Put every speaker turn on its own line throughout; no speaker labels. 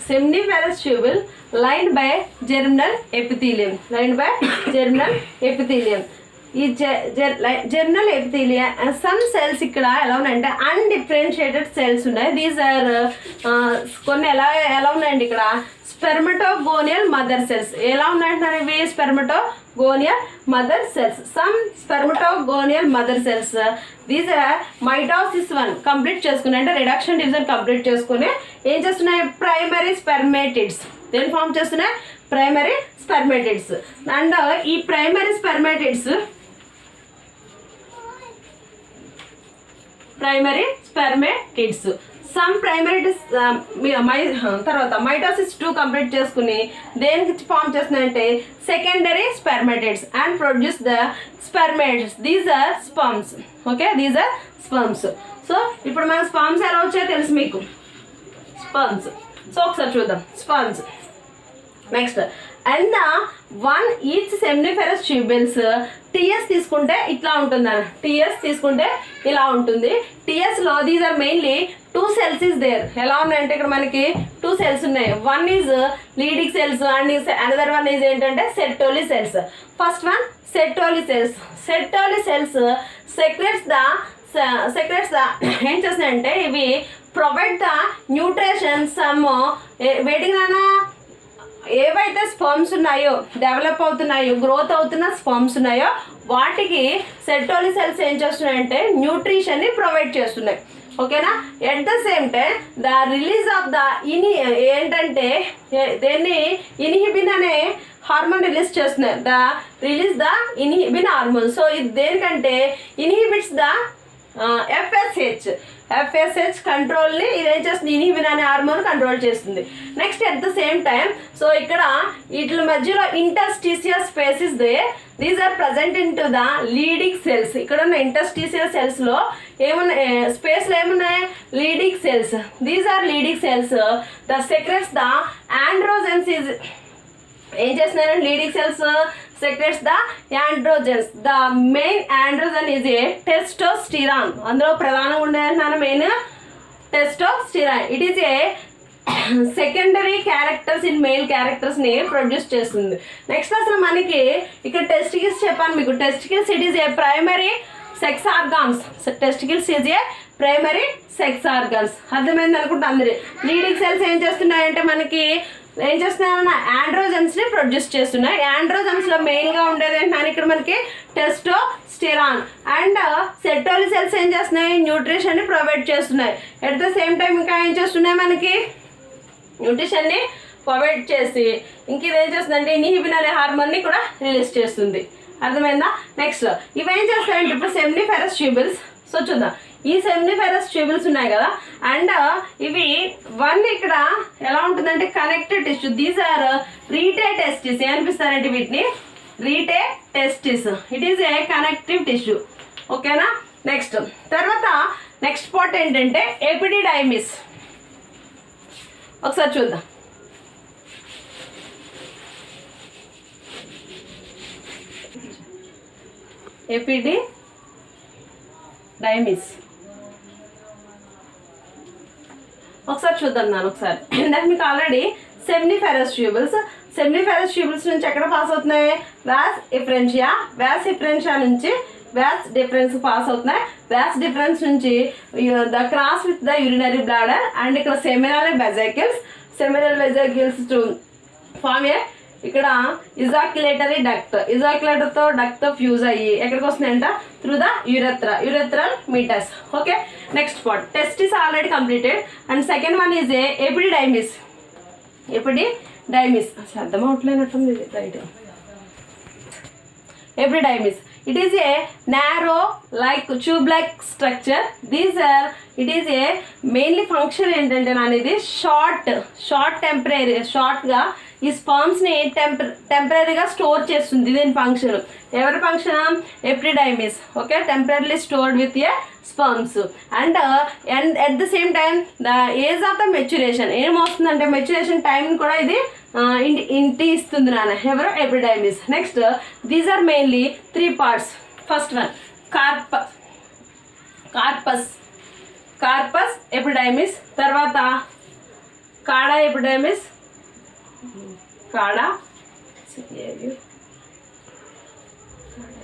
seminiferous tubule lined by germinal epithelium. ఈ journal epithelium some cells ఇక్కడ ఎలా ఉన్నాయంటే అన్డిఫరెన్షియేటెడ్ సెల్స్ ఉన్నాయి. దీస్ ఆర్ కొన్ని ఎలా ఉన్నాయండి ఇక్కడ స్పెర్మటోగోనియల్ మదర్ సెల్స్. ఎలా ఉన్నాయంటున్నారు ఇవి? Spermatogonial mother cells. Some spermatogonial mother cells. These are mitosis 1 complete చేసుకుని అంటే రిడక్షన్ డివిజన్ కంప్లీట్ చేసుకుని ఏం చేస్తున్నాయి? Primary spermatids. దేని ఫామ్ చేస్తున్నాయి? Primary spermatids. అండ్ ఈ ప్రైమరీ స్పెర్మేటిడ్స్ సమ్ ప్రైమరీటిస్ తర్వాత మైటోసిస్ 2 కంప్లీట్ చేసుకుని దేనికి ఫామ్ చేస్తున్నాయంటే secondary spermatids and produce the spermatids. These are sperms. Okay, these are sperms. So ఇప్పుడు మన స్పర్మ్స్ ఎలా వచ్చాయో తెలుసు మీకు. స్పర్మ్స్. సో ఒకసారి చూద్దాం. Sperms next. And one each seminiferous tubules TS తీసుకుంటే ఇట్లా ఉంటుందన్న. టీఎస్ తీసుకుంటే ఇలా ఉంటుంది. టీఎస్లో these are mainly 2 cells is there. ఎలా ఉన్నాయంటే ఇక్కడ మనకి 2 cells ఉన్నాయి. One is Leydig cells and another one is ఏంటంటే Sertoli cells. First one Sertoli cells. Sertoli cells secretes the ఏం చేస్తున్నాయంటే ఇవి provide the nutrition some waiting అన్నా ఏవైతే స్పర్మ్స్ ఉన్నాయో డెవలప్ అవుతున్నాయో గ్రోత్ అవుతున్న స్పర్మ్స్ ఉన్నాయో వాటికి సెర్టోలీ సెల్స్ ఏం చేస్తున్నాయంటే న్యూట్రిషన్ని ప్రొవైడ్ చేస్తున్నాయి. ఓకేనా? At the same time the release of the ఏంటంటే దేన్ని ఇన్హిబిన్ అనే హార్మోన్ రిలీజ్ చేస్తున్నారు. The inhibin hormone. సో ఇది దేనికంటే ఇన్హిబిట్స్ ద ఎఫ్ఎస్హెచ్ కంట్రోల్ని ఇదేం చేస్తుంది? ఇన్హిబిన్ అనే హార్మోన్ కంట్రోల్ చేస్తుంది. Next at the same time so ఇక్కడ వీటి మధ్యలో interstitial spaces these are present in to the Leydig cells. ఇక్కడ ఉన్న ఇంటర్స్టీషియల్ సెల్స్లో ఏమున్నాయి? స్పేస్లో ఏమున్నాయి? Leydig cells. These are Leydig cells. The secretes the androgens is ఏం చేస్తున్నారంటే Leydig cells secretes the androgens. The main androgen is a testosterone. అందులో ప్రధానంగా ఉండేది main testosterone. It is a secondary characters in male క్యారెక్టర్స్ని produce చేస్తుంది. Next అసలు మనకి ఇక్కడ టెస్టికల్స్ చెప్పాను మీకు. Testicles it is a primary sex organs. Testicles is a primary sex organs. అర్థమైంది అనుకుంటా అందరి. లీడింగ్ సెల్స్ ఏం చేస్తున్నాయంటే మనకి ఏం చేస్తున్నాయన్న ఆండ్రోజన్స్ని ప్రొడ్యూస్ చేస్తున్నాయి. ఆండ్రోజన్స్లో మెయిన్గా ఉండేది ఏంటంటే ఇక్కడ మనకి టెస్టోస్టెరాన్. అండ్ సెర్టోలీ సెల్స్ ఏం చేస్తున్నాయి? న్యూట్రిషన్ని ప్రొవైడ్ చేస్తున్నాయి. ఎట్ ద సేమ్ టైం ఇంకా ఏం చేస్తున్నాయి? మనకి న్యూట్రిషన్ని ప్రొవైడ్ చేసి ఇంక ఇది ఏం చేస్తుందంటే ఇన్హిబిన్ అనే హార్మోన్ని కూడా రిలీజ్ చేస్తుంది. అర్థమైందా? నెక్స్ట్ ఇవేం చేస్తాయంటే ఇప్పుడు సెమినిఫెరస్ ట్యూబుల్స్. సో చూద్దాం. ఈ సెమినిఫెరస్ ట్యూబుల్స్ ఉన్నాయి కదా అండ్ ఇవి వన్ ఇక్కడ ఎలా ఉంటుందంటే connected tissue. These are rete testis. ఏమనిపిస్తారంటే వీటిని rete testis. It is a connective tissue. ఓకేనా? నెక్స్ట్ తర్వాత నెక్స్ట్ పార్ట్ ఏంటంటే ఎపిడిడైమిస్. ఒకసారి చూద్దాం. ఎపిడిడైమిస్ ఒకసారి చూద్దాం. ఒకసారి ఇందాక మీకు ఆల్రెడీ సెమినిఫెరస్ ట్యూబుల్స్ నుంచి ఎక్కడ పాస్ అవుతున్నాయి? వ్యాస్ డిఫరెన్షియా నుంచి వ్యాస్ డిఫరెన్స్ పాస్ అవుతున్నాయి. వ్యాస్ డిఫరెన్స్ నుంచి the cross with the urinary bladder and ఇక్కడ seminal vesicles to form a ఇక్కడ ఇజాక్యులేటరీ డక్ట్. ఇజాక్యులేటర్తో డక్ట్తో ఫ్యూజ్ అయ్యి ఎక్కడికి వస్తున్నాయంట? Through the urethral meatus. Okay, next part testis already completed and second one is a epididymis. అర్థం అవట్లేనట్టుంది right. Epididymis. It is a narrow like tube-like structure. These are it is a mainly function ఏంటంటే అనేది short temporary షార్ట్గా ఈ స్పర్మ్స్ని టెంపరీగా store చేస్తుంది. దీని function ఎవరి function? Epididymis. Okay, temporarily stored with a sperms and at the same time the age of the maturation ఏమవుతుందంటే maturation టైంని కూడా ఇది ఇంటి ఇస్తుంది నాన్న. ఎవరు? Epididymis. Next these are mainly 3 parts. First one corpus epididymis, తర్వాత cauda epididymis, cauda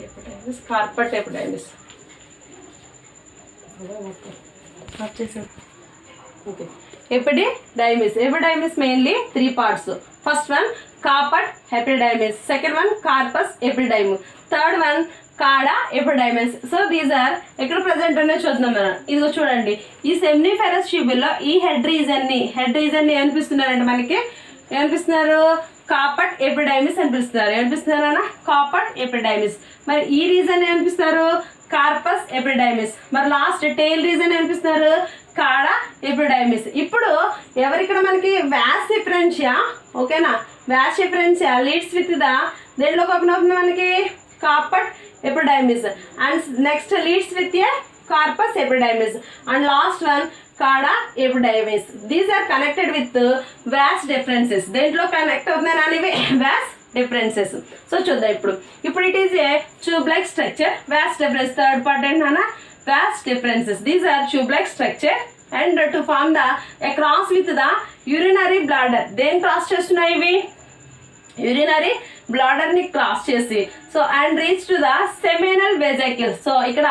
epididymis, caput epididymis. Okay, epididymis mainly 3 parts. First one caput epididymis, second one corpus epididymis, third one cauda epididymis. So these are ఎక్కడ present ఉన్నాయో చూద్దాం మనం. ఇదిగో చూడండి, ఈ seminiferous ట్యూబుల్లో ఈ head region ని ఏమనిపిస్తున్నారంటే మనకి ఏమనిపిస్తున్నారు, కార్పట్ ఎపిడైమిస్ అనిపిస్తున్నారు. ఏమనిపిస్తున్నారన్నా, కార్పట్ ఎపిడైమిస్. మరి ఈ రీజన్ ఏమనిపిస్తారు, కార్పస్ ఎపిడైమిస్. మరి లాస్ట్ టెయిల్ రీజన్ ఏమనిపిస్తున్నారు, కాడా ఎపిడైమిస్. ఇప్పుడు ఎవరిక్కడ మనకి వ్యాస్ డిఫరెన్షియా, ఓకేనా, vas deferentia leads with the దేంట్లోకి ఓపెన్ అవుతుంది మనకి, కార్పట్ epidermis, and next leads with a corpus epidermis, and last one cauda epididymis. These are connected with vas deferens. దేంట్లో connect అవుతున్నాయి అనేవి వ్యాస్ డిఫరెన్సెస్. సో చూద్దాం ఇప్పుడు it is a tube like structure. Vas deferens third part ఏంటన్నా, vas deferens. These are tube like structure and to form the a cross with the urinary bladder. దేని cross చేస్తున్నాయి ఇవి, urinary bladder ని cross చేసి, so and reach to the seminal vesicles. So ఇక్కడ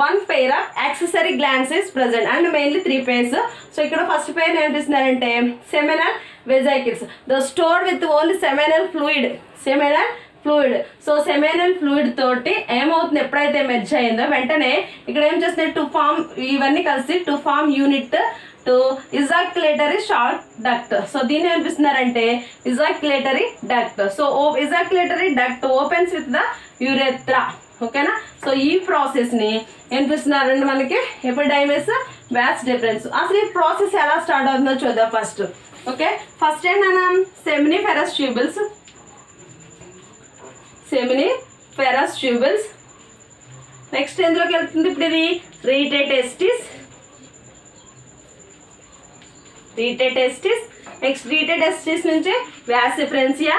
1 pair of accessory glands is present and mainly 3 pairs. So ఇక్కడ first pair ఏమనిపిస్తున్నారంటే seminal vesicles, the stored with only seminal fluid. So seminal fluid తోటి ఏమవుతుంది, ఎప్పుడైతే merge అయిందో వెంటనే ఇక్కడ ఏం చేస్తున్నాయి, టు ఫార్మ్ ఇవన్నీ కలిసి to form unit to ejaculatory short duct. So దీన్ని ఏమనిపిస్తున్నారంటే ejaculatory duct. So ejaculatory duct opens with the urethra, ఓకేనా. సో ఈ ప్రాసెస్ ని ఏమనిపిస్తున్నారంటే మనకి ఎపిడైమిస్, వ్యాస్ డిఫరెన్స్. అసలు ఈ ప్రాసెస్ ఎలా స్టార్ట్ అవుతుందో చూద్దాం ఫస్ట్. ఓకే, ఫస్ట్ ఏంటన్నా సెమినిఫెరస్ ట్యూబుల్స్. నెక్స్ట్ ఎందులోకి వెళ్తుంది ఇప్పుడు ఇది, రీటెటెస్టిస్. నెక్స్ట్ రీటెటెస్టిస్ నుంచి vas deferentia,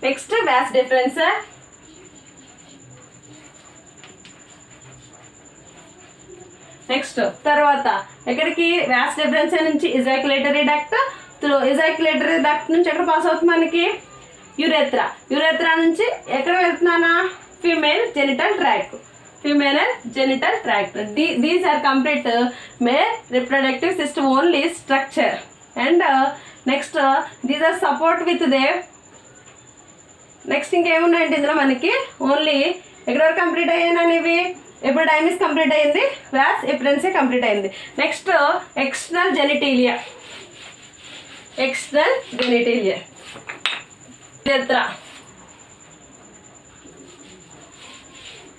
next vas deferens, next తర్వాత ఎక్కడికి వ్యాస్ డిఫరెన్స్ నుంచి ఇజాక్యులేటరీ డక్ట్. ఇజాక్యులేటరీ డక్ట్ నుంచి ఎక్కడ పాస్ అవుతుంది మనకి, యురేత్రా నుంచి ఎక్కడ వెళ్తున్నానా, female genital tract. These are complete male reproductive system only structure. And next these are support with the next ఇంకేమున్నాయంటే ఇందులో మనకి ఓన్లీ ఎక్కడ వరకు కంప్లీట్ అయ్యాననేవి, ఎపిడైమిస్ కంప్లీట్ అయింది, వ్యాస్ ఎపిడెన్సీ కంప్లీట్ అయింది. Next external genitalia, యురేత్రా.